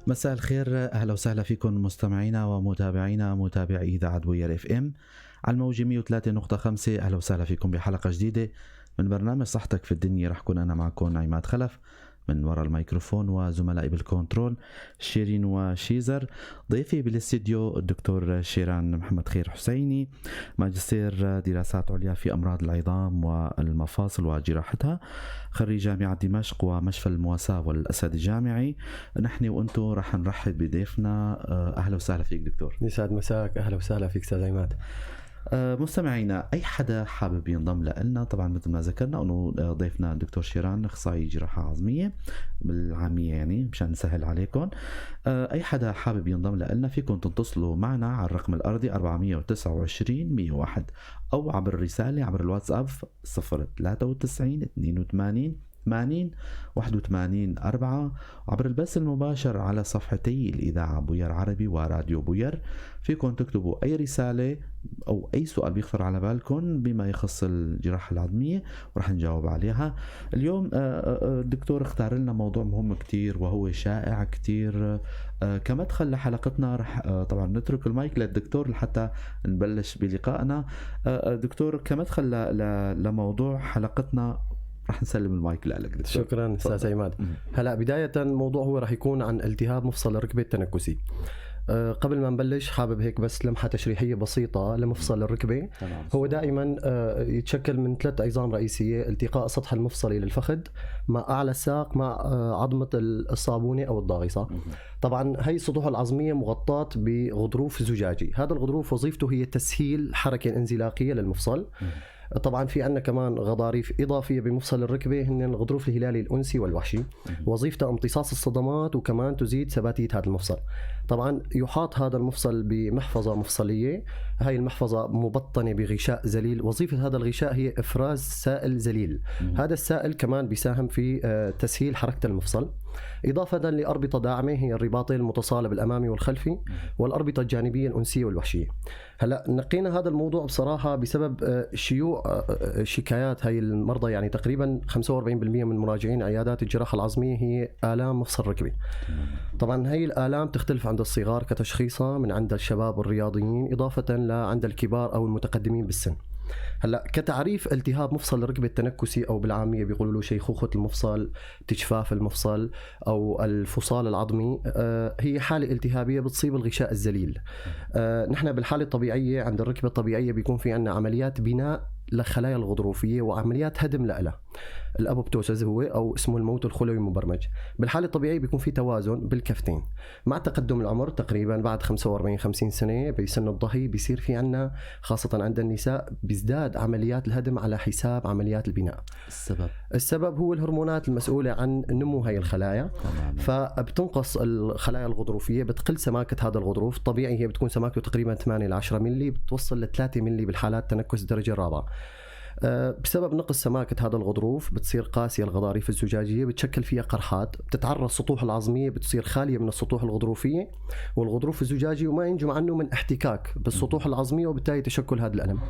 مساء الخير، أهلا وسهلا فيكم مستمعينا ومتابعينا متابعي إذاعة بوير اف ام على الموجة 103.5. أهلا وسهلا فيكم بحلقة جديدة من برنامج صحتك في الدنيا. رح كون أنا معكم عماد خلف من وراء الميكروفون، وزملائي بالكنترول شيرين وشيزر. ضيفي بالاستديو الدكتور شيران محمد خير حسيني، ماجستير دراسات عليا في أمراض العظام والمفاصل وجراحتها، خريج جامعة دمشق ومشفى المواساة والأسد الجامعي. نحن وأنتو رح نرحب بضيفنا. أهلا وسهلا فيك دكتور. يسعد مساك. أهلا وسهلا فيك أستاذ عماد. مستمعينا، أي حدا حابب ينضم لنا، طبعا مثل ما ذكرنا أنه ضيفنا الدكتور شيران أخصائي جراحة عظمية بالعامية، يعني مشان نسهل عليكم. أي حدا حابب ينضم لنا فيكم تتصلوا معنا على الرقم الأرضي 429-101 أو عبر الرسالة عبر الواتساب 093-82-80-81-4 عبر البث المباشر على صفحتي الإذاعة بوير عربي وراديو بوير. فيكم تكتبوا أي رسالة أو أي سؤال بيخطر على بالكم بما يخص الجراحة العظمية ورح نجاوب عليها. اليوم الدكتور اختار لنا موضوع مهم كتير وهو شائع كتير. كمدخل لحلقتنا رح طبعا نترك المايك للدكتور لحتى نبلش بلقائنا. دكتور، كمدخل لموضوع حلقتنا رح نسلم المايك لك دكتور. شكرا أستاذ عماد. هلا بداية الموضوع هو رح يكون عن التهاب مفصل الركبة التنكسي. قبل ما نبلش حابب هيك بس لمحة تشريحية بسيطة لمفصل الركبة. هو دائما يتشكل من 3 عظام رئيسية: التقاء السطح المفصلي للفخذ مع أعلى الساق مع عظمة الصابونة أو الضاغصة. طبعا هي السطوح العظمية مغطاة بغضروف زجاجي. هذا الغضروف وظيفته هي تسهيل الحركة الانزلاقية للمفصل. طبعا في عندنا كمان غضاريف إضافية بمفصل الركبة، هن الغضروف الهلالي الأنسي والوحشي، وظيفته امتصاص الصدمات وكمان تزيد ثباتية هذا المفصل. طبعا يحاط هذا المفصل بمحفظة مفصلية، هاي المحفظة مبطنة بغشاء زليل. وظيفة هذا الغشاء هي إفراز سائل زليل. هذا السائل كمان بيساهم في تسهيل حركة المفصل، إضافة لأربطة داعمة هي الرباطين المتصالب الأمامي والخلفي والأربطة الجانبية الأنسية والوحشية. هلا نقينا هذا الموضوع بصراحة بسبب شيوع شكايات هاي المرضى. يعني تقريبا 45% من مراجعين عيادات الجراحة العظمية هي آلام مفصل الركبة. طبعا هاي الآلام تختلف عند الصغار كتشخيصها من عند الشباب والرياضيين، إضافة لعند الكبار أو المتقدمين بالسن. هلا كتعريف التهاب مفصل الركبة التنكسي او بالعاميه بيقولوا له شيخوخه المفصل، تجفاف المفصل او الفصال العظمي، هي حاله التهابيه بتصيب الغشاء الزليل. نحن بالحاله الطبيعيه عند الركبه الطبيعيه بيكون في عندنا عمليات بناء للخلايا الغضروفية وعمليات هدم لها، الأبوبتوسيس هو أو اسمه الموت الخلوي المبرمج. بالحالة الطبيعية بيكون في توازن بالكفتين. مع تقدم العمر تقريبا بعد 45-50 سنة بسن الضهي بيصير في عنا خاصة عند النساء بيزداد عمليات الهدم على حساب عمليات البناء. السبب هو الهرمونات المسؤولة عن نمو هاي الخلايا. فبتنقص الخلايا الغضروفية، بتقل سماكة هذا الغضروف. طبيعي هي بتكون سماكته تقريبا 8-10 ملي، بتوصل ل 3 ملي بالحالات تنكس الدرجة الرابعة. بسبب نقص سماكة هذا الغضروف بتصير قاسية الغضاريف الزجاجية، بتشكل فيها قرحات، بتتعرض السطوح العظمية بتصير خالية من السطوح الغضروفية والغضروف الزجاجي، وما ينجم عنه من احتكاك بالسطوح العظمية وبالتالي تشكل هذا الألم.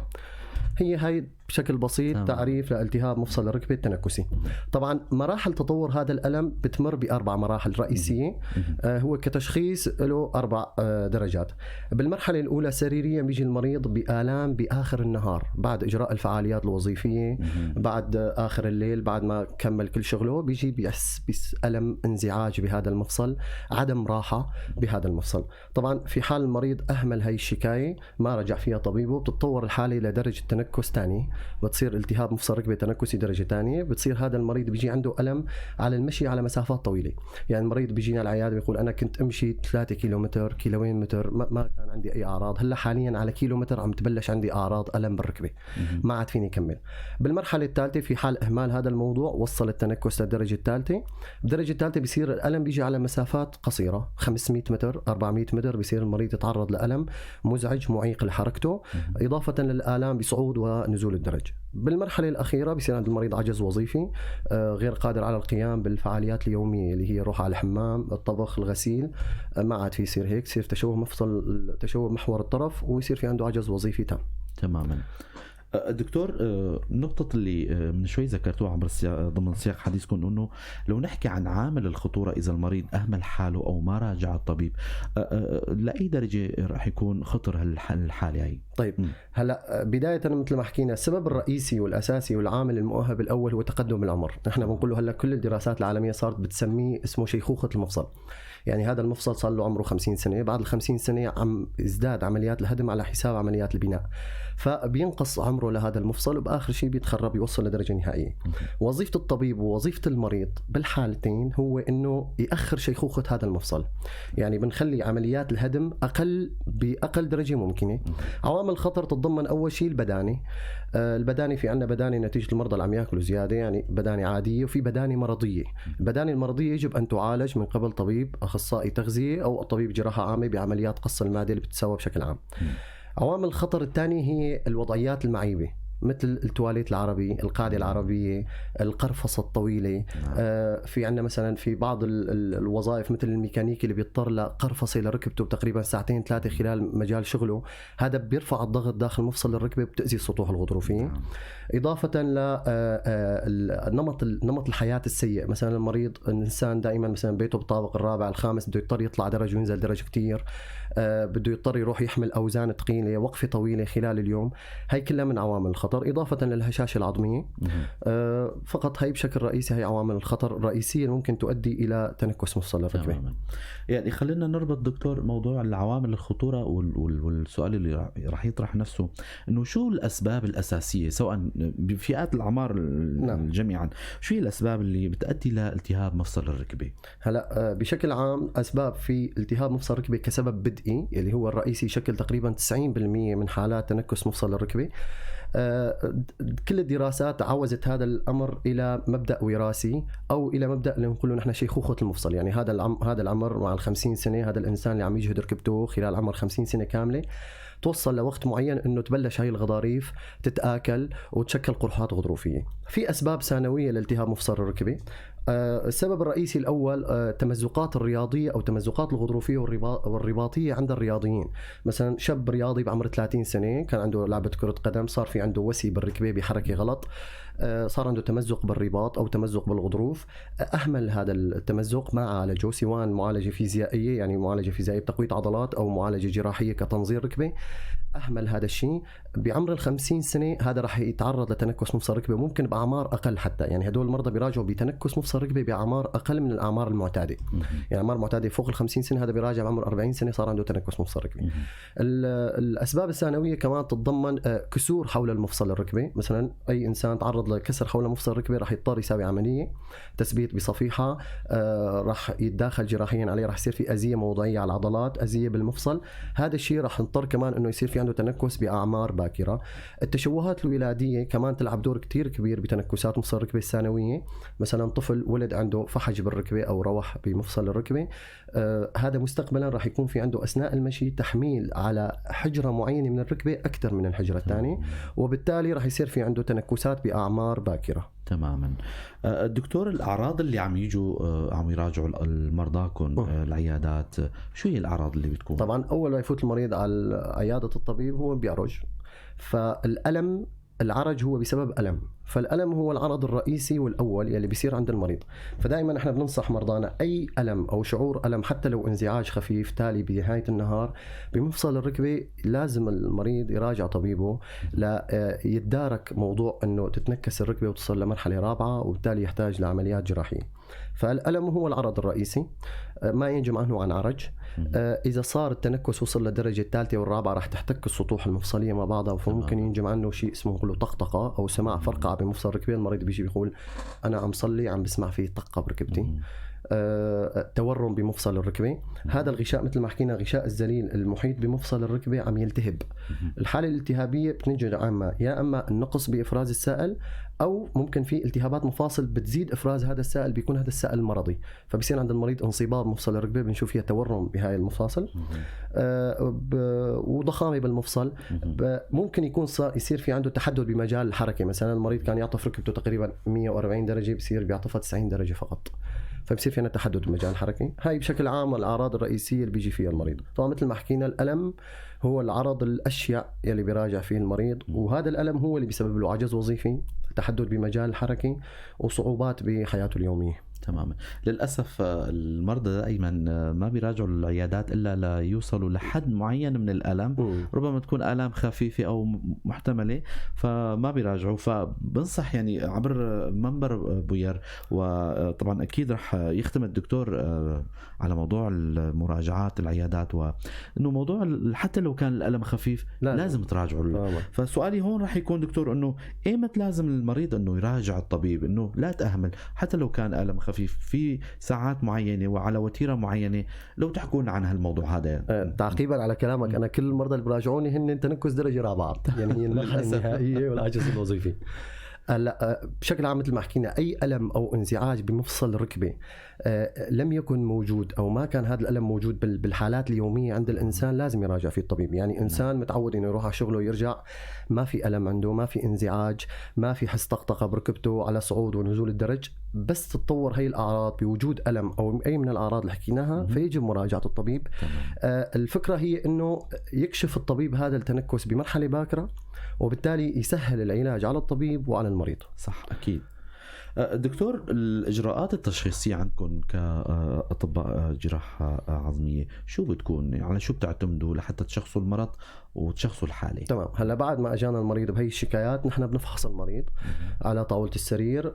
هاي بشكل بسيط تعريف لالتهاب مفصل الركبة التنكسي. طبعا مراحل تطور هذا الألم بتمر ب4 مراحل رئيسية. هو كتشخيص له 4 درجات. بالمرحلة الأولى سريريا بيجي المريض بآلام بآخر النهار بعد إجراء الفعاليات الوظيفية، بعد آخر الليل بعد ما كمل كل شغله بيجي بيحس ألم، انزعاج بهذا المفصل، عدم راحة بهذا المفصل. طبعا في حال المريض أهمل هاي الشكاية ما رجع فيها طبيبه، بتتطور الحالة إلى درجة تنكس ثاني، بتصير التهاب مفصل ركبة تنكسي درجة ثانية. بتصير هذا المريض بيجي عنده ألم على المشي على مسافات طويلة. يعني المريض بيجينا على العيادة بيقول أنا كنت أمشي 3 كيلومتر 2 متر ما كان عندي أي أعراض، هلا حاليا على كيلومتر عم تبلش عندي أعراض ألم بالركبة، ما عاد فيني أكمل. بالمرحلة الثالثة في حال إهمال هذا الموضوع وصل التنكس للدرجة الثالثة. بالدرجة الثالثة بيصير الألم بيجي على مسافات قصيرة 500 متر 400 متر، بيصير المريض يتعرض لألم مزعج معيق لحركته، إضافة للآلام بصعود ونزول الدرج. بالمرحلة الأخيرة بيصير عند المريض عجز وظيفي، غير قادر على القيام بالفعاليات اليومية اللي هي روح على الحمام، الطبخ، الغسيل، ما عاد في يصير هيك، يصير تشوه محور الطرف ويصير في عنده عجز وظيفي تام. تماما. دكتور، نقطة اللي من شوي ذكرتوها عبر ضمن سياق حديثكم، انه لو نحكي عن عامل الخطورة اذا المريض اهمل حاله او ما راجع الطبيب، لاي درجة رح يكون خطر هالحالة هي؟ طيب هلا بداية مثل ما حكينا السبب الرئيسي والاساسي والعامل المؤهب الاول هو تقدم العمر. نحن بنقول له هلا كل الدراسات العالمية صارت بتسميه اسمه شيخوخة المفصل. يعني هذا المفصل صار له عمره 50 سنة، بعد ال50 سنة عم يزداد عمليات الهدم على حساب عمليات البناء، فبينقص عمره لهذا المفصل وبآخر شيء بيتخرب يوصل لدرجة نهائية. وظيفة الطبيب ووظيفة المريض بالحالتين هو إنه يأخر شيخوخة هذا المفصل، يعني بنخلي عمليات الهدم بأقل درجة ممكنة. عوامل الخطر تتضمن أول شيء البدانة. البدانة في عنا بدانة نتيجة المرضى اللي عم ياكلوا زيادة، يعني بدانة عادية، وفي بدانة مرضية. البدانة المرضية يجب أن تعالج من قبل طبيب أخصائي تغذية أو طبيب جراحة عامة بعمليات قص المعدة اللي بتتسوى بشكل عام. عوامل الخطر الثانية هي الوضعيات المعيبة، مثل التواليت العربي، القاعدة العربية، القرفصة الطويلة. في عنا مثلا في بعض الوظائف مثل الميكانيكي اللي بيضطر لقرفصة لركبته تقريبا 2-3 خلال مجال شغله، هذا بيرفع الضغط داخل مفصل الركبة وبتأذي السطوح الغضروفية. إضافة لنمط الحياة السيء، مثلا المريض الإنسان دائما مثلا بيته بالطابق الرابع الخامس بده يضطر يطلع درجة وينزل درجة كتير، بده يضطر يروح يحمل أوزان ثقيلة، وقفة طويلة خلال اليوم، هاي كلها من عوامل الخطر. إضافة للهشاشة العظمية. فقط هاي بشكل رئيسي هاي عوامل الخطر الرئيسية اللي ممكن تؤدي إلى تنكس مفصل الركبة. يعني خلينا نربط دكتور موضوع العوامل الخطورة والسؤال اللي راح يطرح نفسه، إنه شو الأسباب الأساسية سواء بفئات الأعمار جميعا، شو هي الأسباب اللي بتؤدي لالتهاب مفصل الركبة؟ هلا بشكل عام أسباب في التهاب مفصل الركبة كسبب بدئي اللي هو الرئيسي يشكل تقريبا 90% من حالات تنكس مفصل الركبة. كل الدراسات عوزت هذا الأمر إلى مبدأ وراثي أو إلى مبدأ اللي نقوله نحن شيخوخة المفصل. يعني هذا العمر مع 50 سنة، هذا الإنسان اللي عم يجهد ركبته خلال عمر 50 سنة كاملة، توصل لوقت معين انه تبلش هاي الغضاريف تتآكل وتشكل قرحات غضروفية. في اسباب ثانوية لالتهاب مفصل الركبة. السبب الرئيسي الأول تمزقات الرياضية أو تمزقات الغضروفية والرباطية عند الرياضيين. مثلا شاب رياضي بعمر 30 سنة كان عنده لعبة كرة قدم، صار في عنده وسي بالركبة بحركة غلط، صار عنده تمزق بالرباط أو تمزق بالغضروف، أهمل هذا التمزق ما عالجه، سواء معالجة فيزيائية يعني معالجة فيزيائية بتقوية عضلات أو معالجة جراحية كتنظير ركبة، أهمل هذا الشيء. بعمر 50 سنة هذا راح يتعرض لتنكس مفصل الركبة، ممكن بأعمار أقل حتى. يعني هدول المرضى بيراجعوا بتنكس مفصل الركبة بأعمار أقل من الأعمار المعتادة. يعني أعمار معتادة فوق 50 سنة، هذا بيراجع بعمر 40 سنة صار عنده تنكس مفصل الركبة. الأسباب الثانوية كمان تتضمن كسور حول المفصل الركبة. مثلا أي إنسان تعرض لكسر حول مفصل الركبة راح يضطر يساوي عملية تثبيت بصفيحة، راح يتداخل جراحيا عليه، راح يصير في أزية موضعية على العضلات، أزية بالمفصل. هذا الشيء راح نضطر كمان إنه يصير في عنده تنكس بأعمار باكرة. التشوهات الولادية كمان تلعب دور كتير كبير بتنكسات مفصل الركبة الثانوية. مثلا طفل ولد عنده فحج بالركبة أو روح بمفصل الركبة، هذا مستقبلا راح يكون في عنده أثناء المشي تحميل على حجرة معينة من الركبة أكثر من الحجرة الثانية، وبالتالي راح يصير في عنده تنكسات بأعمار باكرة. تماما. الدكتور، الأعراض اللي عم يجوا عم يراجعوا المرضاكم العيادات، شو هي الأعراض اللي بتكون؟ طبعا أول ما يفوت المريض على عيادة الطبيب هو بيعرج، فالألم العرج هو بسبب ألم، فالألم هو العرض الرئيسي والأول يلي بيصير عند المريض. فدائما احنا بننصح مرضانا أي ألم أو شعور ألم حتى لو انزعاج خفيف تالي بنهاية النهار بمفصل الركبة لازم المريض يراجع طبيبه لا يتدارك موضوع أنه تتنكس الركبة وتصل لمرحلة رابعة وبالتالي يحتاج لعمليات جراحية. فالألم هو العرض الرئيسي، ما ينجم عنه عن عرج. إذا صار التنكس وصل للدرجة الثالثة والرابعة راح تحتك السطوح المفصلية مع بعضها، فممكن ينجم عنه شيء اسمه نقوله طقطقة أو سماع فرقعة بمفصل الركبة. المريض بيجي بيقول أنا عم صلي عم بسمع فيه طقة بركبتي. تورم بمفصل الركبة، هذا الغشاء مثل ما حكينا غشاء الزليل المحيط بمفصل الركبة عم يلتهب. الحالة الالتهابية بتنجد عامة يا أما النقص بإفراز السائل أو ممكن في التهابات مفاصل بتزيد إفراز هذا السائل، بيكون هذا السائل مرضي، فبصير عند المريض انصباب مفصل الركبة، بنشوف فيها تورم بهاي المفاصل وضخامة بالمفصل. ممكن يكون يصير في عنده تحدد بمجال الحركة، مثلا المريض كان يعطف ركبته تقريبا 140 درجة بصير بيعطفها 90 درجة فقط، فبصير في عندنا تحدد بمجال الحركة. هاي بشكل عام الأعراض الرئيسية اللي بيجي فيها المريض. طبعا مثل ما حكينا الألم هو العرض الأشيع يلي بيراجع فيه المريض، وهذا الألم هو اللي بيسبب له عجز وظيفي، تحدد بمجال الحركة، وصعوبات بحياته اليومية. تماما. للأسف المرضى دائما ما بيراجعوا العيادات إلا ليوصلوا لحد معين من الألم. ربما تكون آلام خفيفة أو محتملة فما بيراجعوا. فبنصح يعني عبر منبر بوير، وطبعا أكيد رح يختم الدكتور على موضوع المراجعات العيادات، وإنه موضوع حتى لو كان الألم خفيف لازم تراجعوا. فسؤالي هون رح يكون دكتور إنه إيمت لازم المريض إنه يراجع الطبيب، إنه لا تأهمل حتى لو كان ألم خفيف في ساعات معينة وعلى وتيرة معينة، لو تحكون عن هالموضوع هذا. تعقيبا على كلامك، أنا كل المرضى اللي براجعوني هن تنكس درجة رابعة، يعني هي المرحلة النهائية والعجز الوظيفي. لا بشكل عام مثل ما حكينا، أي ألم أو انزعاج بمفصل الركبة لم يكن موجود أو ما كان هذا الألم موجود بالحالات اليومية عند الإنسان، لازم يراجع فيه الطبيب. يعني إنسان متعود إنه يروح على شغله ويرجع، ما في ألم عنده، ما في انزعاج، ما في حس طقطقة بركبته على صعود ونزول الدرج، بس تتطور هي الأعراض بوجود ألم أو أي من الأعراض اللي حكيناها فيجب مراجعة الطبيب. الفكرة هي إنه يكشف الطبيب هذا التنكس بمرحلة باكرة، وبالتالي يسهل العلاج على الطبيب وعلى المريض. صح أكيد. دكتور، الإجراءات التشخيصية عندكم كأطباء جراحة عظمية شو بتكون؟ على شو بتعتمدوا لحتى تشخصوا المرض وتشخصوا الحالة؟ تمام. هلا بعد ما اجانا المريض بهي الشكايات، نحن بنفحص المريض على طاولة السرير،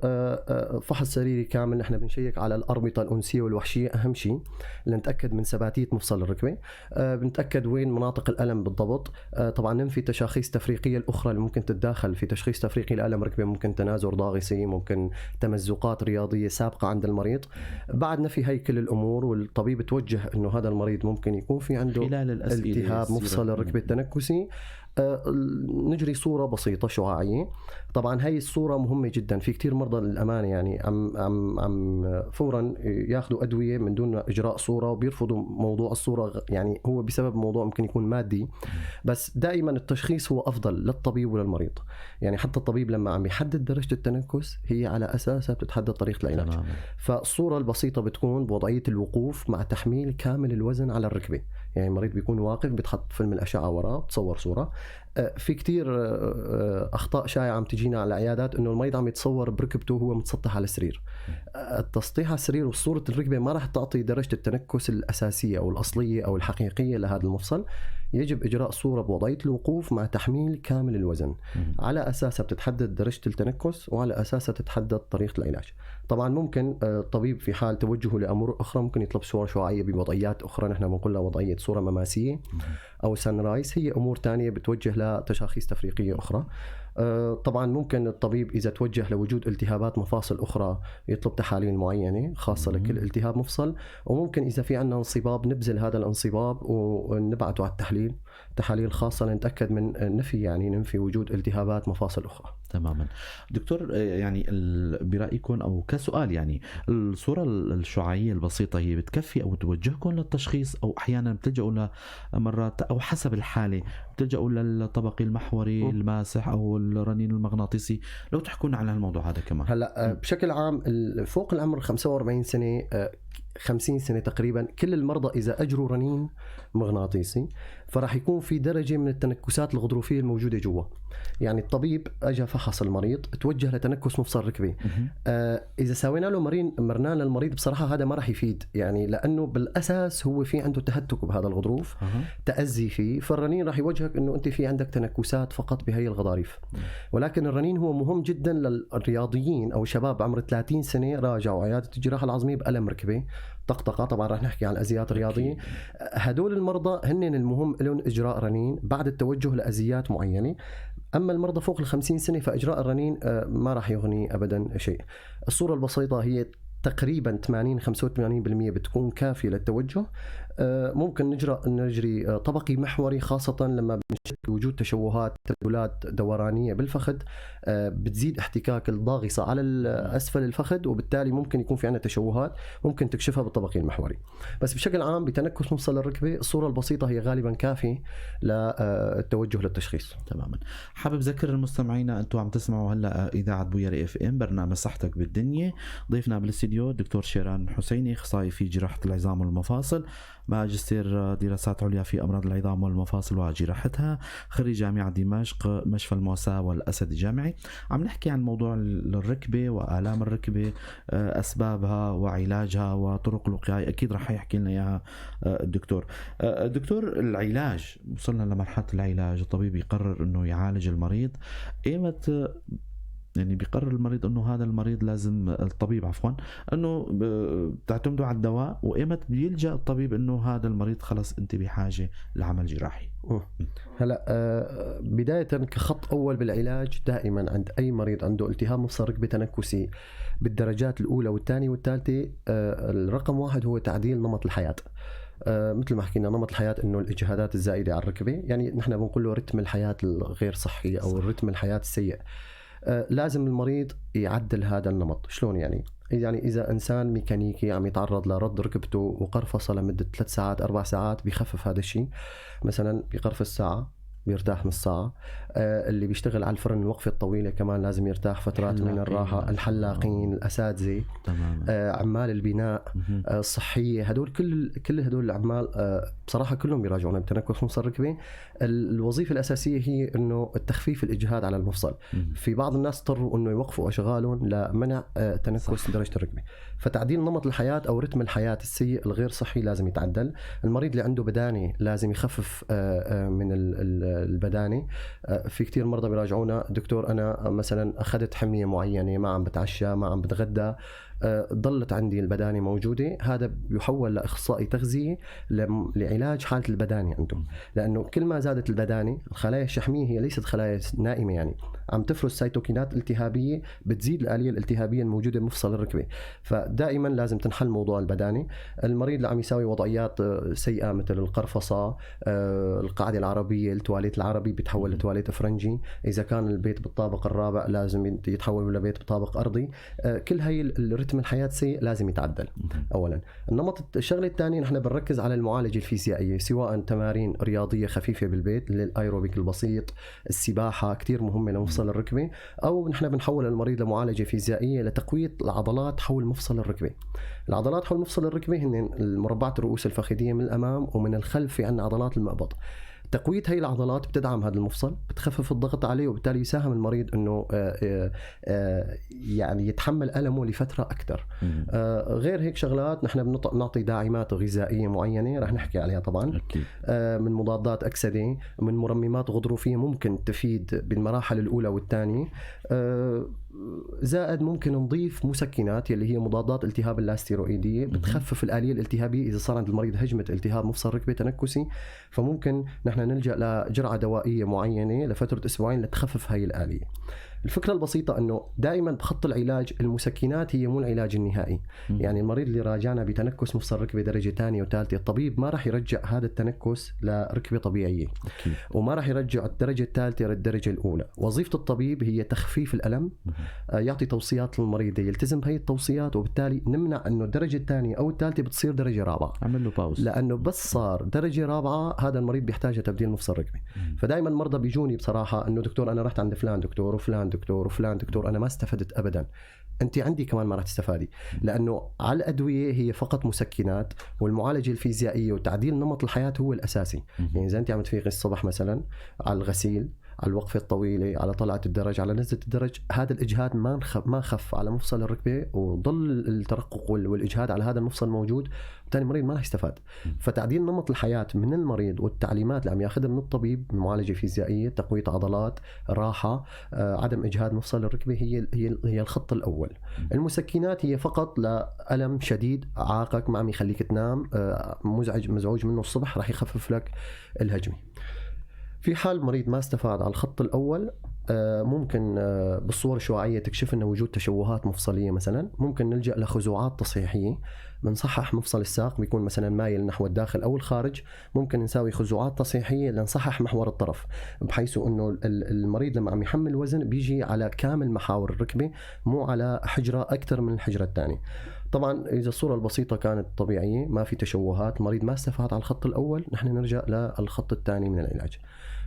فحص سريري كامل. نحن بنشيك على الأربطة الأنسية والوحشية أهم شيء لنتأكد من ثباتية مفصل الركبة، بنتأكد وين مناطق الألم بالضبط. طبعا ننفي تشاخيص تفريقية الأخرى اللي ممكن تتداخل في تشخيص تفريقي لألم ركبة، ممكن تنازل ضاغطي، ممكن تمزقات رياضية سابقة عند المريض. بعد نفي هي كل الأمور، والطبيب توجه إنه هذا المريض ممكن يكون في عنده التهاب مفصل الركبة التنكسي، نجري صورة بسيطة شعاعية. طبعا هاي الصورة مهمة جدا. في كتير مرضى للأمانة يعني عم فورا ياخذوا أدوية من دون إجراء صورة، وبيرفضوا موضوع الصورة، يعني هو بسبب موضوع ممكن يكون مادي. بس دائما التشخيص هو أفضل للطبيب وللمريض. يعني حتى الطبيب لما عم يحدد درجة التنكس هي على أساسها بتتحدد طريقة العلاج. فالصورة البسيطة بتكون بوضعية الوقوف مع تحميل كامل الوزن على الركبة. يعني المريض بيكون واقف، بتحط فيلم الأشعة وراه، تصور صورة. في كتير أخطاء شائعة عم تجينا على العيادات، إنه المريض عم يتصور بركبته وهو متسطح على السرير. التسطيح على السرير وصورة الركبة ما راح تعطي درجة التنكس الأساسية أو الأصلية أو الحقيقية لهذا المفصل. يجب إجراء صورة بوضعية الوقوف مع تحميل كامل الوزن، على أساسها بتتحدد درجة التنكس، وعلى أساسها تتحدد طريقة العلاج. طبعا ممكن الطبيب في حال توجهه لأمور أخرى ممكن يطلب صور شعاعية بوضعيات أخرى، نحن بنقول لها وضعية صورة مماسية أو سانرايز، هي أمور تانية بتوجه لتشاخيص تفريقية أخرى. طبعا ممكن الطبيب إذا توجه لوجود التهابات مفاصل أخرى يطلب تحاليل معينة خاصة لكل التهاب مفصل، وممكن إذا في عندنا انصباب نبذل هذا الانصباب ونبعته على تحاليل خاصة لنتأكد من ننفي وجود التهابات مفاصل أخرى. تماما. دكتور، يعني برأيكم أو كسؤال، يعني الصورة الشعاعية البسيطة هي بتكفي أو توجهكم للتشخيص، أو أحيانا بتلجأوا مرات أو حسب الحالة بتلجأوا للطبقي المحوري الماسح أو الرنين المغناطيسي؟ لو تحكون على الموضوع هذا كمان. هلا بشكل عام فوق العمر 45 سنة 50 سنة تقريبا، كل المرضى إذا أجروا رنين مغناطيسي فراح يكون في درجة من التنكسات الغضروفية الموجودة جوا. يعني الطبيب أجا فحص المريض، توجه لتنكس مفصل ركبة. إذا سوينا له مرنان للمريض بصراحة هذا ما راح يفيد، يعني لأنه بالأساس هو في عنده تهتك بهذا الغضروف، تأذي فيه. فالرنين راح يوجهك إنه أنت في عندك تنكسات فقط بهي الغضاريف. ولكن الرنين هو مهم جدا للرياضيين أو شباب عمر 30 سنة راجعوا عيادة الجراحة العظمية بألم ركبة طقطقة. طبعا راح نحكي عن الأزيات الرياضية. هدول المرضى هن المهم لهم إجراء رنين بعد التوجه لأزيات معينة. أما المرضى فوق 50 سنة فإجراء الرنين ما راح يغني أبدا شيء. الصورة البسيطة هي تقريبا 80-85% بتكون كافية للتوجه. ممكن نجري طبقي محوري، خاصة لما وجود تشوهات تبدلات دورانية بالفخذ بتزيد احتكاك الضاغصة على أسفل الفخذ، وبالتالي ممكن يكون في عنا تشوهات ممكن تكشفها بالطبقي المحوري. بس بشكل عام بتنكس مفصل الركبة الصورة البسيطة هي غالبا كافية للتوجه للتشخيص. تماما. حابب ذكر المستمعين أنتم عم تسمعوا هلا إذاعة بوير FM برنامج صحتك بالدنيا. ضيفنا بالاستديو الاستديو الدكتور شيران حسيني، اخصائي في جراحه العظام والمفاصل، ماجستير دراسات عليا في امراض العظام والمفاصل وجراحتها، خريج جامعه دمشق مشفى المواساة والاسد الجامعي. عم نحكي عن موضوع الركبه والام الركبه، اسبابها وعلاجها وطرق الوقايه، اكيد رح يحكي لنا اياها الدكتور. دكتور، العلاج، وصلنا لمرحله العلاج، الطبيب يقرر انه يعالج المريض. ايمت يعني بيقرر المريض انه هذا المريض لازم، الطبيب عفوا، انه بتعتمدوا على الدواء، وايمت بيلجأ الطبيب انه هذا المريض خلص انت بحاجه لعمل جراحي؟ هلا بدايه كخط اول بالعلاج، دائما عند اي مريض عنده التهاب مفصل ركبه تنكسي بالدرجات الاولى والثانيه والثالثه، الرقم واحد هو تعديل نمط الحياه. مثل ما حكينا، نمط الحياة انه الاجهادات الزائدة على الركبة، يعني نحن بنقول له رتم الحياة الغير صحي او رتم الحياة السيء. لازم المريض يعدل هذا النمط. شلون يعني إذا إنسان ميكانيكي عم يتعرض لرد ركبته وقرفصة لمدة 3 ساعات 4 ساعات، بيخفف هذا الشيء. مثلا بقرفص ساعة بيرتاح نص ساعة. اللي بيشتغل على الفرن الوقفة الطويلة كمان لازم يرتاح فترات من الراحة. الحلاقين، الأساتذة، عمال البناء الصحية، هدول كل هدول العمال بصراحة كلهم بيراجعون بتنكس مفصل الركبة. الوظيفة الأساسية هي إنه التخفيف الإجهاد على المفصل. في بعض الناس اضطروا إنه يوقفوا أشغالهم لمنع تنكس درجة الركبة. فتعديل نمط الحياة أو رتم الحياة السيء الغير صحي لازم يتعدل. المريض اللي عنده بدانة لازم يخفف من البدانة. في كتير مرضى بيراجعونا: دكتور أنا مثلا أخذت حمية معينة، ما عم بتعشى، ما عم بتغدى، ضلت عندي البدانة موجودة. هذا بيحول لإخصائي تغذية لعلاج حالة البدانة عندهم، لأنه كل ما زادت البدانة، الخلايا الشحمية هي ليست خلايا نائمة، يعني عم تفرز سيتوكينات التهابية بتزيد الآلية الالتهابية الموجودة بمفصل الركبة. فدائما لازم تنحل موضوع البدانة. المريض اللي عم يساوي وضعيات سيئة مثل القرفصة، القاعدة العربية، التواليت العربي بيتحول لتواليت أفرنجي، إذا كان البيت بالطابق الرابع لازم يتحول لبيت بطابق أرضي. كل هاي الرتم الحياة سيء لازم يتعدل. أولا النمط. الشغلة الثانية نحن بنركز على المعالجة الفيزيائية، سواء تمارين رياضية خفيفة بالبيت للأيروبيك البسيط، السباحة كتير مهمة لمفصل الركبة، أو نحن بنحول المريض لمعالجة فيزيائية لتقوية العضلات حول مفصل الركبة. العضلات حول مفصل الركبة هن المربعات الرؤوس الفخذية من الأمام، ومن الخلف في عندنا عضلات المقبض. تقوية هاي العضلات بتدعم هذا المفصل، بتخفف الضغط عليه، وبالتالي يساهم المريض انه يعني يتحمل ألمه لفترة أكثر. غير هيك شغلات نحن بنعطي داعمات غذائية معينة رح نحكي عليها طبعا. من مضادات أكسدة، من مرممات غضروفية ممكن تفيد بالمراحل الأولى والثانية. زائد ممكن نضيف مسكنات يلي هي مضادات التهاب اللاستيروئيدية، بتخفف الآلية الالتهابية. إذا صار عند المريض هجمة التهاب مفصل ركبة تنكسي، فممكن نحن نلجأ لجرعة دوائية معينة لفترة أسبوعين لتخفف هاي الآلية. الفكرة البسيطة أنه دائما بخط العلاج المسكنات هي مو العلاج النهائي. يعني المريض اللي راجعنا بتنكس مفصل ركبة درجة ثانية وثالثة، الطبيب ما راح يرجع هذا التنكس لركبة طبيعية، وما راح يرجع الدرجة الثالثة للدرجة الأولى. وظيفة الطبيب هي تخفيف الألم، يعطي توصيات للمريض يلتزم بهي التوصيات، وبالتالي نمنع أنه الدرجة الثانية أو الثالثة بتصير درجة رابعة. عمل له باوز، لأنه بس صار درجة رابعة هذا المريض بيحتاج تبديل مفصل ركبة. فدائما مرضى بيجوني بصراحة أنه دكتور أنا رحت عند فلان دكتور وفلان دكتور وفلان دكتور، أنا ما استفدت أبدا. أنت عندي كمان ما راح تستفادي، لأنه على الأدوية هي فقط مسكنات، والمعالجة الفيزيائية وتعديل نمط الحياة هو الأساسي. يعني إذا أنت عم تفيقي الصبح مثلا على الغسيل، على الوقفة الطويلة، على طلعة الدرج، على نزلة الدرج، هذا الإجهاد ما خف على مفصل الركبة، وظل الترقق والإجهاد على هذا المفصل موجود، بالتالي المريض ما راح يستفاد. فتعديل نمط الحياة من المريض والتعليمات اللي عم ياخذها من الطبيب، معالجة فيزيائية، تقوية عضلات، راحة، عدم إجهاد مفصل الركبة، هي الخط الأول. المسكنات هي فقط لألم شديد عاقك ما عم يخليك تنام، مزعوج منه الصبح، راح يخفف لك الهجمة. في حال مريض ما استفاد على الخط الأول، ممكن بالصور الشعاعية تكشف لنا وجود تشوهات مفصلية. مثلا ممكن نلجأ لخزوعات تصحيحية، بنصحح مفصل الساق بيكون مثلا مايل نحو الداخل أو الخارج، ممكن نساوي خزوعات تصحيحية لنصحح محور الطرف، بحيث أنه المريض لما عم يحمل وزن بيجي على كامل محاور الركبة، مو على حجرة أكثر من الحجرة الثانية. طبعا إذا الصورة البسيطة كانت طبيعية ما في تشوهات، مريض ما استفاد على الخط الأول، نحن نرجع للخط الثاني من العلاج.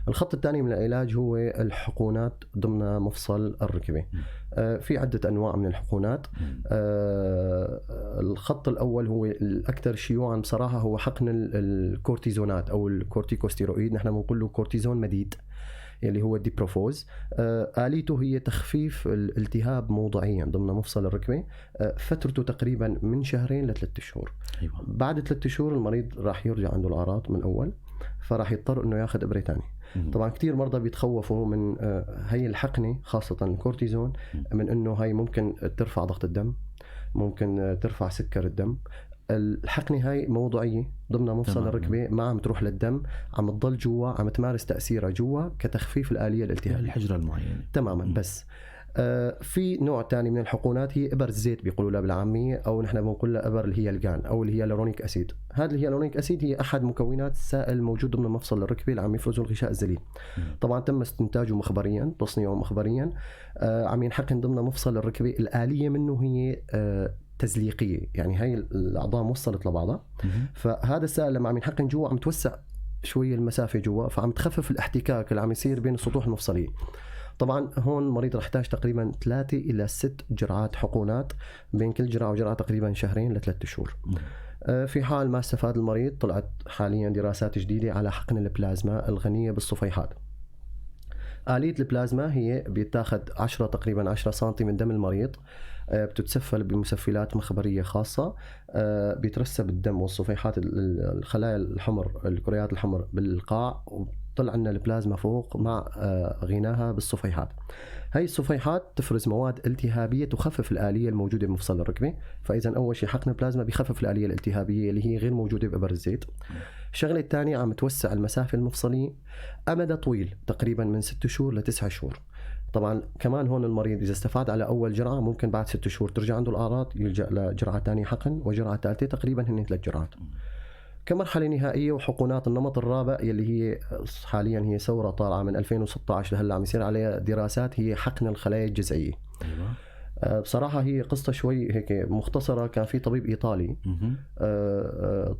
الخط الثاني من العلاج هو الحقونات ضمن مفصل الركبة. في عدة أنواع من الحقنات. الخط الأول هو الأكثر شيوعا بصراحة هو حقن الكورتيزونات أو الكورتيكوستيرويد، نحن بنقول له كورتيزون مديد اللي هو الديبروفوز. آليته هي تخفيف الالتهاب موضعيا ضمن مفصل الركبة، فترته تقريبا من 2 ل3 شهور. أيوة. بعد 3 شهور المريض راح يرجع عنده الأعراض من أول، فراح يضطر إنه ياخذ إبرة تاني. طبعا كتير مرضى بيتخوفوا من هي الحقنة خاصة الكورتيزون، من إنه هاي ممكن ترفع ضغط الدم، ممكن ترفع سكر الدم. الحقنة هاي موضوعية ضمن مفصل الركبة، ما عم تروح للدم، عم تضل جوا، عم تمارس تأثيرها جوا كتخفيف الآلية الالتهابية الحجرة المعينة تماما. بس في نوع تاني من الحقنات هي إبر الزيت بيقولوا لها بالعامية، أو نحن بنقول لها إبر الهيالجان أو الهيالورونيك أسيد. هذا الهيالورونيك أسيد هي أحد مكونات السائل الموجود ضمن مفصل الركبة اللي عم يفرزه الغشاء الزليل. طبعا تم استنتاجه مخبريا، تصنيعه مخبريا، عم ينحقن ضمن مفصل الركبة. الآلية منه هي تزليقية، يعني هاي الأعضاء موصلت لبعضها، فهذا السائل لما عم ينحقن جوا عم توسع شوية المسافة جوا، فعم تخفف الاحتكاك اللي عم يصير بين السطوح المفصلية. طبعا هون المريض رح يحتاج تقريبا 3 إلى 6 جرعات حقنات، بين كل جرعة وجرعة تقريبا 2 ل 3 شهور. في حال ما استفاد المريض، طلعت حاليا دراسات جديدة على حقن البلازما الغنية بالصفيحات. آلية البلازما هي بيتاخد 10 تقريبا 10 سنتي من دم المريض، بتتسفل بمسفلات مخبرية خاصة، بيترسب الدم والصفيحات الخلايا الحمر الكريات الحمر بالقاع، وطلع عنا البلازما فوق مع غناها بالصفيحات. هاي الصفيحات تفرز مواد التهابية تخفف الآلية الموجودة بمفصل الركبة. فإذا أول شيء حقن البلازما بيخفف الآلية الالتهابية اللي هي غير موجودة بإبر الزيت. الشغلة الثانية عم توسع المسافة المفصلية أمد طويل تقريبا من 6 شهور ل9 شهور. طبعا كمان هون المريض إذا استفاد على أول جرعة ممكن بعد 6 شهور ترجع عنده الأعراض، يلجأ لجرعة ثانية حقن، وجرعة ثالثة تقريبا هن 3 جرعات كمرحلة نهائية. وحقنات النمط الرابع يلي هي حاليا هي ثورة طالعة من 2016 لهلا عم يصير عليها دراسات، هي حقن الخلايا الجذعية. بصراحة هي قصة شوي هيك مختصرة. كان في طبيب إيطالي،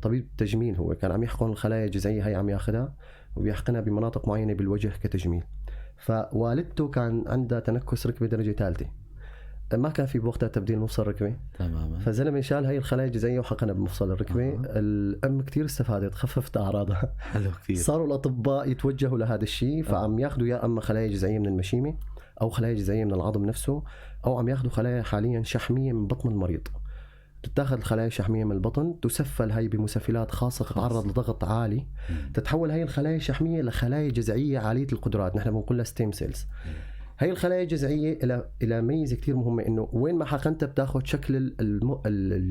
طبيب تجميل، هو كان عم يحقن الخلايا الجذعية، هي عم ياخدها وبيحقنها بمناطق معينة بالوجه كتجميل. فوالدته كان عندها تنكس ركبة درجة 3، ما كان في بوقتها تبديل مفصل ركبة تماما، فزلمة شال هاي الخلايا الجذعية وحقنها بمفصل الركبة. الأم كتير استفادت، خففت أعراضها. حلو كتير. صاروا الأطباء يتوجهوا لهذا الشيء، فعم ياخدوا يا أما خلايا جذعية من المشيمة، أو خلايا جذعية من العظم نفسه، أو عم ياخدوا خلايا حاليا شحمية من بطن المريض. تتاخذ الخلايا الشحمية من البطن، تسفل هي بمسفلات خاصة تتعرض لضغط عالي، تتحول هي الخلايا الشحمية لخلايا جذعية عالية القدرات، نحن بنقول لها ستيم سيلز. هي الخلايا الجذعية إلى ميزة كتير مهمة، إنه وين ما حقنتها بتاخذ شكل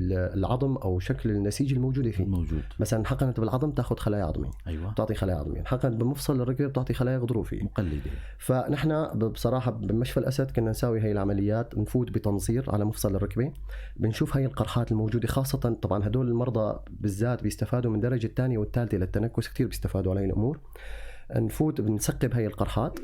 العظم أو شكل النسيج الموجود فيه. موجود. مثلا حقنت بالعظم تاخذ خلايا عظمية، أيوة، بتعطي خلايا عظمية. حقنت بمفصل الركبة بتعطي خلايا غضروفية مقلدة. فنحن بصراحة بمشفى الأسد كنا نساوي هاي العمليات، نفوت بتنظير على مفصل الركبة، بنشوف هاي القرحات الموجودة. خاصة طبعا هدول المرضى بالذات بيستفادوا من درجة الثانية والثالثة للتنكس، كتير بيستفادوا على هاي الأمور. نفوت بنسقب هاي القرحات،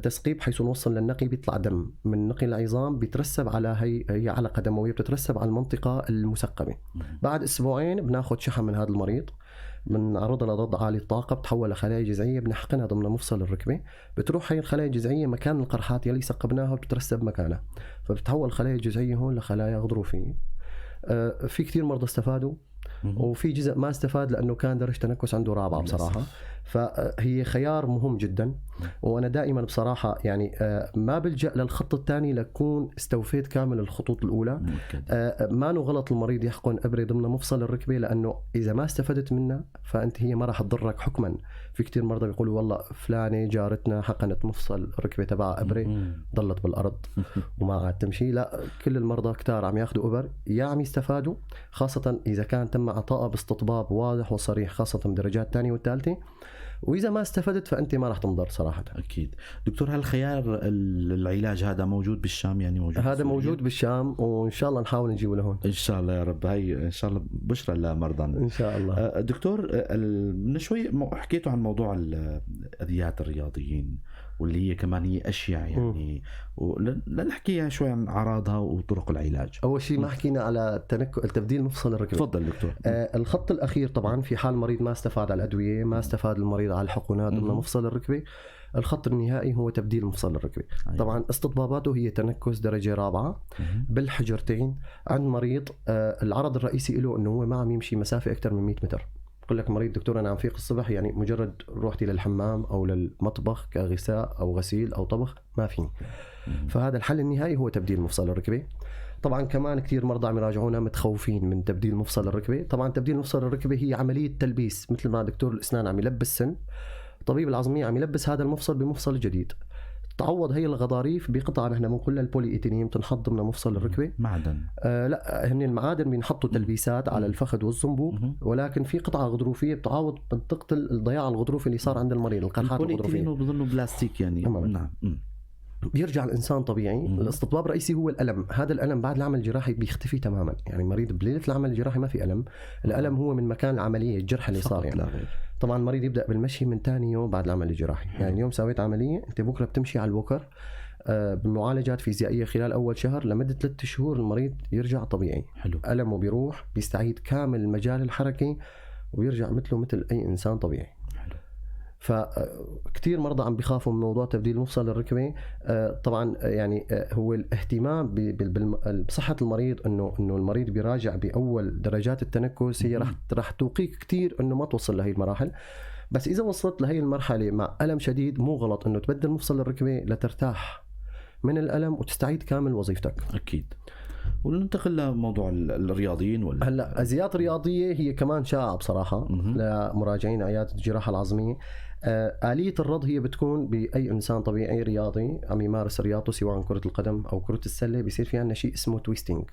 تسقيب حيث نوصل للنقي، بيطلع دم من نقي العظام بيترسب على هي علقة دموية بتترسب على المنطقة المسقبة. بعد أسبوعين بناخد شحم من هذا المريض، بنعرضها لضغط عالي الطاقة، بتحول لخلايا جذعية، بنحقنها ضمن مفصل الركبة، بتروح هي الخلايا الجذعية مكان القرحات يلي سقبناها وبتترسب مكانها، فبتحول الخلايا الجذعية هون لخلايا غضروفية. في كتير مرضى استفادوا، وفي جزء ما استفاد لأنه كان درجة تنكس عنده رابعة بصراحة. فهي خيار مهم جدا، وأنا دائما بصراحة يعني ما بلجأ للخط الثاني لكون استوفيت كامل الخطوط الأولى. ما غلط المريض يحقن إبرة ضمن مفصل الركبة، لأنه إذا ما استفدت منها فأنت هي ما راح تضرك حكما. في كتير مرضى بيقولوا والله فلانة جارتنا حقنت مفصل الركبة تبعها إبرة ضلت بالأرض وما عاد تمشي. لا، كل المرضى كتار عم ياخدوا إبر، يا عم يستفادوا، خاصة إذا كان تم عطائها باستطباب واضح وصريح، خاصة بالدرجات الثانية والثالثة. وإذا ما استفدت فأنت ما راح تنضر صراحة. أكيد. دكتور، هل خيار العلاج هذا موجود بالشام؟ يعني موجود؟ هذا موجود بالشام، وإن شاء الله نحاول نجيبه لهون إن شاء الله يا رب. هاي إن شاء الله بشرى لمرضانا إن شاء الله. دكتور، من شوي حكيتوا عن موضوع أذيات الرياضيين، واللي هي كمان هي أشياء يعني، لنحكي شوي عن أعراضها وطرق العلاج. أول شيء ما حكينا على التبديل مفصل الركبة. تفضل دكتور. الخط الأخير طبعا في حال مريض ما استفاد على الأدوية، ما استفاد المريض على الحقنات ضمن مفصل الركبة، الخط النهائي هو تبديل مفصل الركبة. أيوة. طبعا استطباباته هي تنكس درجة رابعة بالحجرتين عند مريض العرض الرئيسي له انه هو ما عم يمشي مسافة اكثر من 100 متر. بقول لك مريض دكتور انا عم فيق الصبح، يعني مجرد روحتي للحمام او للمطبخ كغساء او غسيل او طبخ ما فيني. فهذا الحل النهائي هو تبديل مفصل الركبة. طبعا كمان كثير مرضى عم يراجعونا متخوفين من تبديل مفصل الركبة. طبعا تبديل مفصل الركبة هي عملية تلبيس، مثل ما دكتور الاسنان عم يلبس سن، طبيب العظمية عم يلبس هذا المفصل بمفصل جديد. تعوض هي الغضاريف بقطعة نحن بنقول لها البولي إيثيلين تنحط ضمن مفصل الركبة. معدن؟ لا، هن المعادن بينحطوا تلبيسات على الفخذ والصنبوب، ولكن في قطعة غضروفية بتعوض منطقة الضياع الغضروفي اللي صار عند المريض، القرحات الغضروفية. البولي بظنه بلاستيك يعني. نعم. بيرجع الانسان طبيعي. الاستطباب الرئيسي هو الالم. هذا الالم بعد العمل الجراحي بيختفي تماما، يعني المريض بليله العمل الجراحي ما في الم. الالم هو من مكان العمليه، الجرح اللي صار يعني. طبعا المريض يبدا بالمشي من ثاني يوم بعد العمل الجراحي. يعني اليوم سويت عمليه، انت بكره بتمشي على الوكر بمعالجات فيزيائيه خلال اول شهر لمده 3 شهور المريض يرجع طبيعي. حلو. المه بيروح، بيستعيد كامل مجال الحركه ويرجع مثل اي انسان طبيعي. فكتير مرضى عم بيخافوا من موضوع تبديل مفصل الركبة. طبعا يعني هو الاهتمام بصحة المريض، انه المريض بيراجع باول درجات التنكس، هي راح توقيك كتير انه ما توصل لهي المراحل. بس اذا وصلت لهي المرحلة مع ألم شديد، مو غلط انه تبدل مفصل الركبة لترتاح من الألم وتستعيد كامل وظيفتك. اكيد. وننتقل لموضوع الرياضيين هلا ازيات رياضيه هي كمان شائعه بصراحه لمراجعين عياده الجراحه العظميه. آلية الرض هي بتكون بأي إنسان طبيعي رياضي عم يمارس رياضته سواء كرة القدم أو كرة السلة، بيصير في عندنا شيء اسمه تويستينج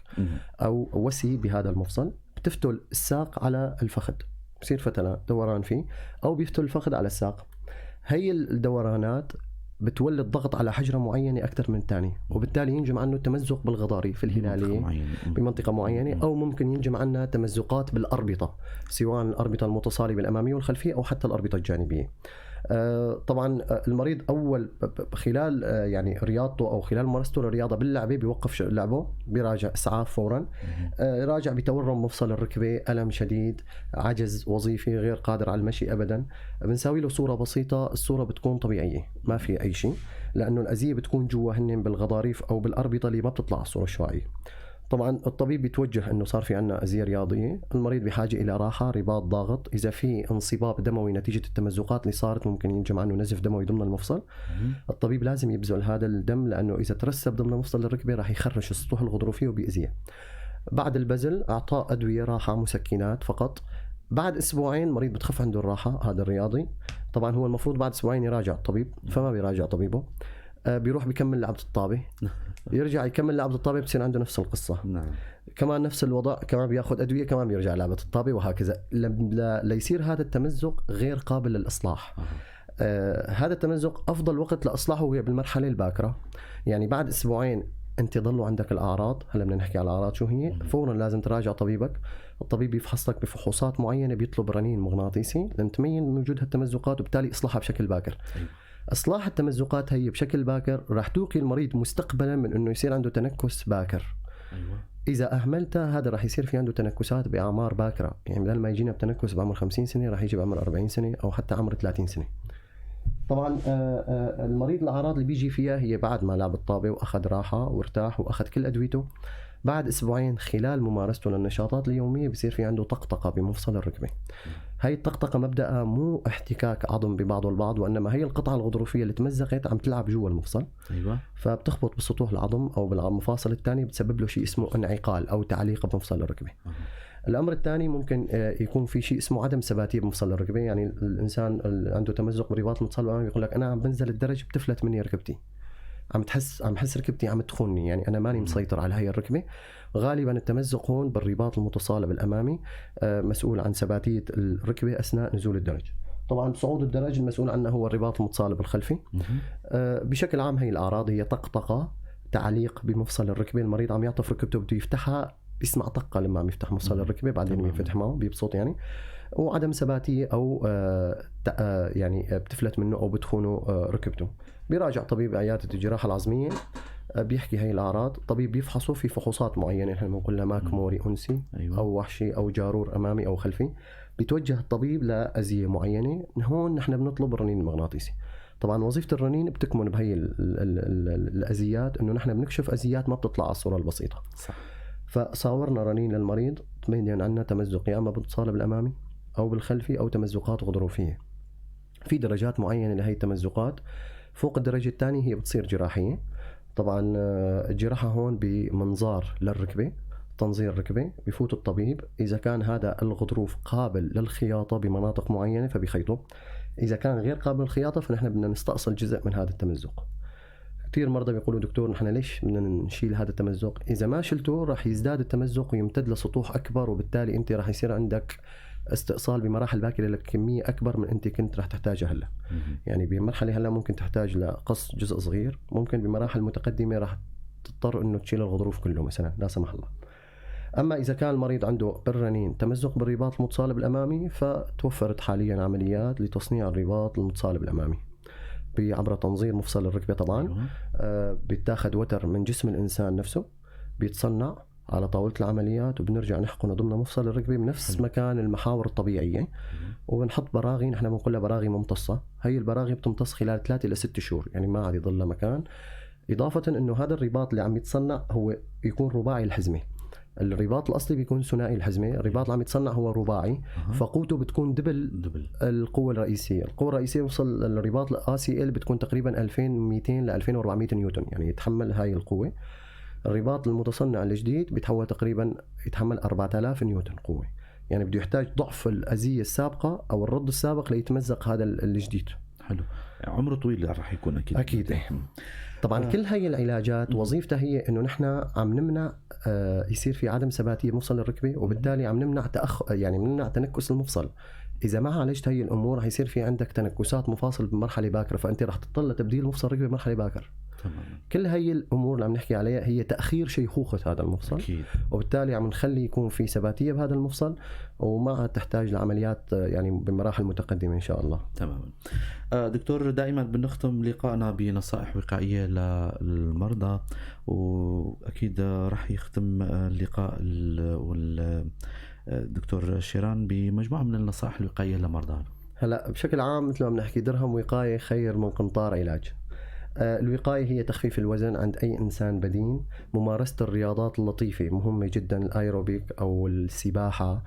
أو وسي بهذا المفصل. بتفتل الساق على الفخذ، بصير فتلة دوران فيه، أو بيفتل الفخذ على الساق. هي الدورانات بتولد ضغط على حجرة معينة أكثر من الثانية، وبالتالي ينجم عنه تمزق بالغضاريف الهلالية بمنطقة معينة، أو ممكن ينجم عنها تمزقات بالأربطة، سواء الأربطة المتصالبة الأمامية والخلفية أو حتى الأربطة الجانبية. طبعا المريض أول خلال يعني رياضته أو خلال ممارسته للرياضة باللعبة بيوقف لعبه، بيراجع إسعاف فورا، يراجع بتورم مفصل الركبة، ألم شديد، عجز وظيفي، غير قادر على المشي أبدا. بنساوي له صورة بسيطة، الصورة بتكون طبيعية ما في أي شيء، لأنه الأزية بتكون جوا هن بالغضاريف أو بالأربطة اللي ما بتطلع الصورة الشعاعية. طبعا الطبيب بيتوجه انه صار في عنا أزية رياضية، المريض بحاجة الى راحة، رباط ضاغط، اذا في انصباب دموي نتيجة التمزقات اللي صارت ممكن ينجم عنه نزف دموي ضمن المفصل. الطبيب لازم يبذل هذا الدم، لانه اذا ترسب ضمن مفصل الركبة راح يخرش السطوح الغضروفية وبيأذيه. بعد البذل اعطاء ادوية راحة، مسكنات فقط. بعد اسبوعين المريض بتخف عنده الراحة. هذا الرياضي طبعا هو المفروض بعد اسبوعين يراجع الطبيب، فما بيراجع طبيبه، بيروح بيكمل لعبة الطابة، يرجع يكمل لعبة الطابة، بتصير عنده نفس القصة. نعم. كمان نفس الوضع، كمان بياخذ أدوية، كمان بيرجع لعبة الطابة، وهكذا ليصير هذا التمزق غير قابل للإصلاح. هذا التمزق أفضل وقت لإصلاحه هو بالمرحلة الباكرة، يعني بعد أسبوعين أنت ضلوا عندك الأعراض. هلا بدنا نحكي على الأعراض شو هي. فورا لازم تراجع طبيبك، الطبيب بيفحص لك بفحوصات معينة، بيطلب رنين مغناطيسي لأن تبين من وجود هالتمزقات، وبالتالي إصلاحها بشكل باكر. إصلاح التمزقات هي بشكل باكر راح توقي المريض مستقبلا من إنه يصير عنده تنكس باكر. إذا أهملتها هذا راح يصير في عنده تنكسات بأعمار باكرة، يعني بدل ما يجينا بتنكس بعمر 50 سنة راح يجي بعمر 40 سنة أو حتى عمر 30 سنة. طبعا المريض الأعراض اللي بيجي فيها هي بعد ما لعب الطابة وأخذ راحة وارتاح وأخذ كل أدويته، بعد أسبوعين خلال ممارسته للنشاطات اليومية بيصير في عنده طقطقة بمفصل الركبة. هاي الطقطقة مبدأها مو احتكاك عظم ببعضه البعض، وإنما هي القطعة الغضروفية اللي تمزقت عم تلعب جوا المفصل. أيوة. فبتخبط بسطوح العظم أو بالمفاصل الثانية، بتسبب له شيء اسمه انعقال أو تعليق بمفصل الركبة. الأمر الثاني ممكن يكون في شيء اسمه عدم ثباتية بمفصل الركبة، يعني الإنسان اللي عنده تمزق برباط المفصل الأمامي يقول لك أنا عم بنزل الدرج بتفلت مني ركبتي، عم حس ركبتي عم تخونني، يعني أنا ماني مسيطر على هاي الركبة. غالبا التمزق هون بالرباط المتصالب الأمامي، مسؤول عن ثباتية الركبة أثناء نزول الدرج. طبعا صعود الدرج المسؤول عنه هو الرباط المتصالب الخلفي. بشكل عام هي الأعراض هي طقطقة، تعليق بمفصل الركبة، المريض عم يعطف ركبته بده يفتحها بيسمع طقة لما عم يفتح مفصل الركبة، بعدين يفتح معه بيبسط يعني، وعدم ثباتية أو يعني بتفلت منه أو بتخونه ركبته. بيراجع طبيب عيادة الجراحة العظمية، بيحكي هاي الأعراض، طبيب بيفحصه في فحوصات معينة احنا بنقول لها ماك موري أنسي. أيوة. أو وحشي أو جارور أمامي أو خلفي. بيتوجه الطبيب لأزية معينة، هون نحن بنطلب الرنين المغناطيسي. طبعا وظيفة الرنين بتكمن بهي الأزيات، إنه نحن بنكشف أزيات ما بتطلع على الصورة البسيطة. صح. فصورنا رنين للمريض تبين عندنا تمزق يا اما بالصالب الامامي او بالخلفي او تمزقات غضروفيه. في درجات معينه لهي التمزقات، فوق الدرجه الثانيه هي بتصير جراحيه. طبعا الجراحه هون بمنظار للركبه، تنظير الركبه، بفوت الطبيب، اذا كان هذا الغضروف قابل للخياطه بمناطق معينه فبيخيطه، اذا كان غير قابل للخياطه فنحن بدنا نستأصل جزء من هذا التمزق. كثير مرضى بيقولوا دكتور نحن ليش بدنا نشيل هذا التمزق؟ إذا ما شلته راح يزداد التمزق ويمتد لسطوح أكبر، وبالتالي أنت راح يصير عندك استئصال بمراحل باكرة لكمية أكبر من أنت كنت راح تحتاجها هلا. يعني بمرحلة هلا ممكن تحتاج لقص جزء صغير، ممكن بمراحل متقدمة راح تضطر إنه تشيل الغضروف كله مثلا لا سمح الله. أما إذا كان المريض عنده بالرنين تمزق بالرباط المتصالب الأمامي، فتوفرت حاليا عمليات لتصنيع الرباط المتصالب الأمامي عبر تنظير مفصل الركبة. طبعا بيتاخد وتر من جسم الإنسان نفسه، بيتصنع على طاولة العمليات، وبنرجع نحقنه ضمن مفصل الركبة بنفس مكان المحاور الطبيعية، وبنحط براغي، نحن بنقولها براغي ممتصة. هي البراغي بتمتص خلال 3 إلى 6 شهور، يعني ما عاد يضل مكان. إضافة إنه هذا الرباط اللي عم يتصنع هو يكون رباعي الحزمة. الرباط الأصلي بيكون ثنائي الحزمة، الرباط اللي عم يتصنع هو رباعي، فقوته بتكون دبل القوة الرئيسية. القوة الرئيسية وصل الرباط ACL بتكون تقريبا 2200 ل 2400 نيوتن، يعني يتحمل هاي القوة. الرباط المتصنع الجديد بيتحول تقريبا يتحمل 4000 نيوتن قوة، يعني بده يحتاج ضعف الأزية السابقة أو الرد السابق ليتمزق هذا الجديد. حلو. عمره طويل راح يكون أكيد. طبعا كل هاي العلاجات وظيفتها هي انه نحن عم نمنع يصير في عدم ثباتيه بمفصل الركبه، وبالتالي عم نمنع يعني نمنع تنكس المفصل. اذا ما عالجت هي الامور رح يصير في عندك تنكسات مفاصل بمرحله باكره، فانت رح تضطر لتبديل مفصل الركبه بمرحله باكره. تمام. كل هي الامور اللي عم نحكي عليها هي تاخير شيخوخه هذا المفصل أكيد. وبالتالي عم نخلي يكون في ثباتيه بهذا المفصل، وما عاد تحتاج لعمليات يعني بمراحل متقدمه ان شاء الله. تماما. دكتور، دائما بنختم لقائنا بنصائح وقائيه للمرضى، واكيد راح يختم اللقاء الدكتور شيران بمجموعه من النصائح الوقائيه للمرضى. هلا بشكل عام مثل ما بنحكي درهم وقايه خير من قنطار علاج. الوقاية هي تخفيف الوزن عند أي إنسان بدين، ممارسة الرياضات اللطيفة مهمة جدا، الأيروبيك أو السباحة،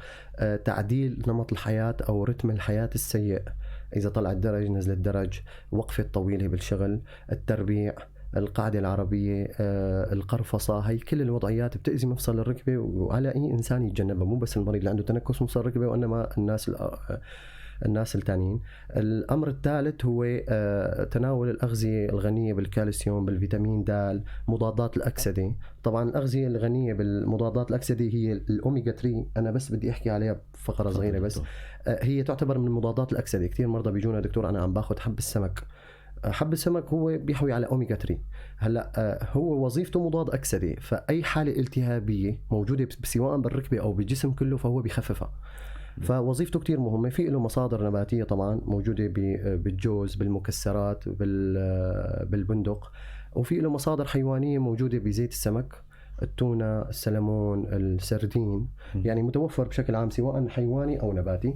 تعديل نمط الحياة أو رتم الحياة السيء، إذا طلع الدرج نزل الدرج، وقفة طويلة بالشغل، التربيع، القاعدة العربية، القرفصة. هي كل الوضعيات بتأذي مفصل الركبة، وعلى أي إنسان يتجنبها، مو بس المريض اللي عنده تنكس مفصل الركبة وإنما الناس التانيين. الأمر الثالث هو تناول الأغذية الغنية بالكالسيوم، بالفيتامين د، مضادات الأكسدة. طبعا الأغذية الغنية بالمضادات الأكسدة هي الأوميجا 3، أنا بس بدي أحكي عليها فقرة صغيرة بس. هي تعتبر من مضادات الأكسدة. كثير مرضى بيجونا دكتور أنا عم باخذ حب السمك. حب السمك هو بيحوي على أوميجا 3. هلا هو وظيفته مضاد أكسدة، فأي حالة التهابية موجودة سواء بالركبة أو بالجسم كله فهو بيخففها. فوظيفته كتير مهمة. في له مصادر نباتية طبعا موجودة بالجوز، بالمكسرات، بالبندق، وفي له مصادر حيوانية موجودة بزيت السمك، التونة، السلمون، السردين، يعني متوفر بشكل عام سواء حيواني أو نباتي.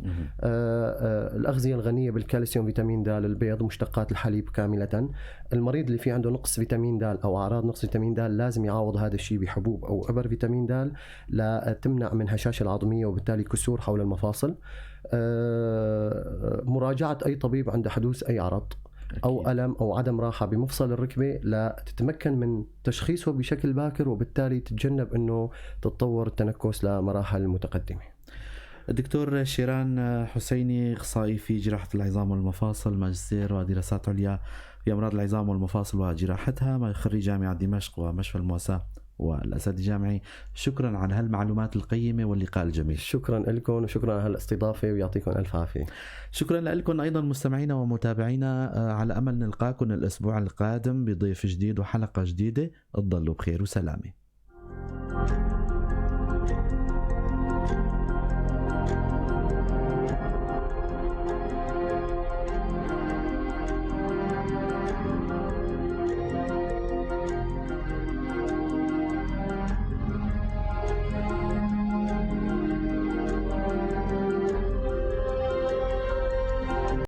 الأغذية الغنية بالكالسيوم، فيتامين د، البيض، مشتقات الحليب كاملة. المريض اللي فيه عنده نقص فيتامين د أو أعراض نقص فيتامين د لازم يعوض هذا الشيء بحبوب أو إبر فيتامين د لا تمنع من هشاشة العظمية وبالتالي كسور حول المفاصل. مراجعة أي طبيب عند حدوث أي عرض أو ألم أو عدم راحة بمفصل الركبة لا تتمكن من تشخيصه بشكل باكر، وبالتالي تتجنب أنه تتطور التنكس لمراحل متقدمة. الدكتور شيران حسيني، اخصائي في جراحة العظام والمفاصل، ماجستير ودراسات عليا في أمراض العظام والمفاصل وجراحتها، خريج جامعة دمشق ومشفى المواساة والأسد الجامعي. شكرا على هالمعلومات القيمة واللقاء الجميل. شكرا لكم وشكرا على هالاستضافة ويعطيكم ألف عافية. شكرا لكم أيضا مستمعينا ومتابعينا، على أمل نلقاكم الأسبوع القادم بضيف جديد وحلقة جديدة. تضلوا بخير وسلامة.